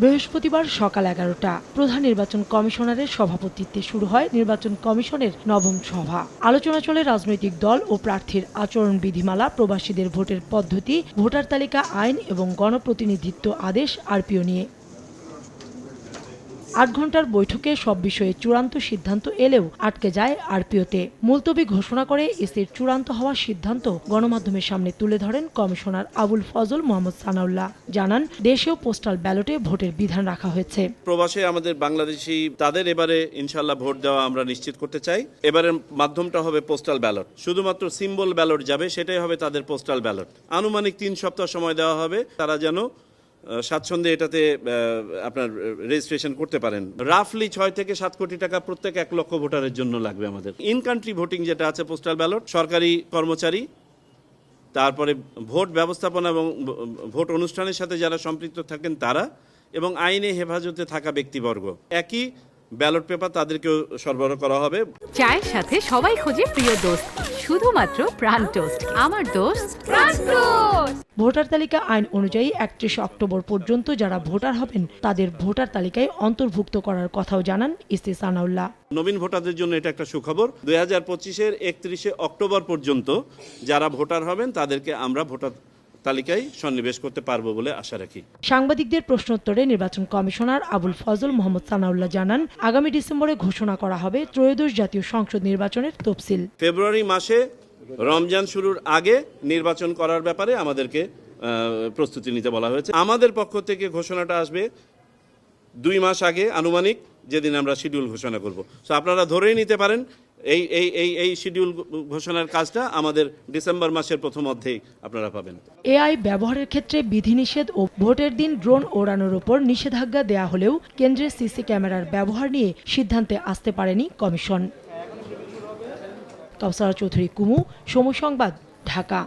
বৃহস্পতিবার সকাল 11টা প্রধান নির্বাচন কমিশনারের সভাপতিত্বে শুরু হয় নির্বাচন কমিশনের নবম সভা। আলোচনা চলে রাজনৈতিক দল ও প্রার্থীর আচরণ বিধিমালা, প্রবাসীদের ভোটের পদ্ধতি, ভোটার তালিকা আইন এবং গণপ্রতিনিধিত্ব আদেশ আরপিও নিয়ে। 8 ঘণ্টার বৈঠকে সব বিষয়ে চূড়ান্ত সিদ্ধান্ত এলেও আটকে যায় আরপিওতে। মুলতবি ঘোষণা করে ইসির চূড়ান্ত হওয়ার সিদ্ধান্ত গণমাধ্যমের সামনে তুলে ধরেন কমিশনার আবুল ফজল মোহাম্মদ সানাউল্লাহ। জানান, দেশেও পোস্টাল ব্যালটে ভোটের বিধান রাখা হয়েছে। প্রবাসে আমাদের বাংলাদেশি তাদের এবারে ইনশাল্লাহ ভোট দেওয়া আমরা নিশ্চিত করতে চাই। এবারের মাধ্যমটা হবে পোস্টাল ব্যালট, শুধুমাত্র সিম্বল ব্যালট যাবে, সেটাই হবে তাদের পোস্টাল ব্যালট। আনুমানিক 3 সপ্তাহ সময় দেওয়া হবে, তারা যেন স্বাচ্ছন্দ্যে এটাতে আপনার রেজিস্ট্রেশন করতে পারেন। রাফলি 6 থেকে 7 কোটি টাকা প্রত্যেক 1 লক্ষ ভোটারের জন্য লাগবে আমাদের। ইন কান্ট্রি ভোটিং যেটা আছে পোস্টাল ব্যালট, সরকারি কর্মচারী, তারপরে ভোট ব্যবস্থাপনা এবং ভোট অনুষ্ঠানের সাথে যারা সম্পৃক্ত থাকেন তারা, এবং আইনে হেফাজতে থাকা ব্যক্তিবর্গ, একই ব্যালট পেপার তাদেরকেও সরবরাহ করা হবে। চায়ের সাথে সবাই খোঁজে প্রিয় দোস্ত, শুধুমাত্র প্রাণ টোস্ট। আমার দোস্ত প্রাণ টোস্ট। ভোটার তালিকা আইন অনুযায়ী 31 অক্টোবর পর্যন্ত যারা ভোটার হবেন তাদের ভোটার তালিকায় অন্তর্ভুক্ত করার কথাও জানান ইসি সানাউল্লাহ। নবীন ভোটারদের জন্য এটা একটা সুখবর। 2025-এর 31 অক্টোবর পর্যন্ত যারা ভোটার হবেন তাদেরকে আমরা ভোটার তালিকায় সন্নিবেশ করতে পারবো বলে আশা রাখি। সাংবাদিকদের প্রশ্নোত্তরে নির্বাচন কমিশনার আবুল ফজল মোহাম্মদ সানাউল্লাহ জানান, আগামী ডিসেম্বরে ঘোষণা করা হবে ত্রয়োদশ জাতীয় সংসদ নির্বাচনের তফসিল। ফেব্রুয়ারি মাসে রমজান শুরুর আগে নির্বাচন করার ব্যাপারে আমাদেরকে প্রস্তুতি নিতে বলা হয়েছে। আমাদের পক্ষ থেকে ঘোষণাটা আসবে 2 মাস আগে, আনুমানিক যেদিন আমরা শিডিউল ঘোষণা করব। সো আপনারা ধরেই নিতে পারেন এই শিডিউল ঘোষণার কাজটা আমাদের ডিসেম্বর মাসের প্রথম অর্ধেই আপনারা পাবেন। এআই ব্যবহারের ক্ষেত্রে বিধিনিষেধ ও ভোটের দিন ড্রোন ওড়ানোর উপর নিষেধাজ্ঞা দেয়া হলেও কেন্দ্রের সিসি ক্যামেরার ব্যবহার নিয়ে সিদ্ধান্তে আসতে পারেনি কমিশন। কাউসারা চৌধুরী কুমু, সময় সংবাদ, ঢাকা।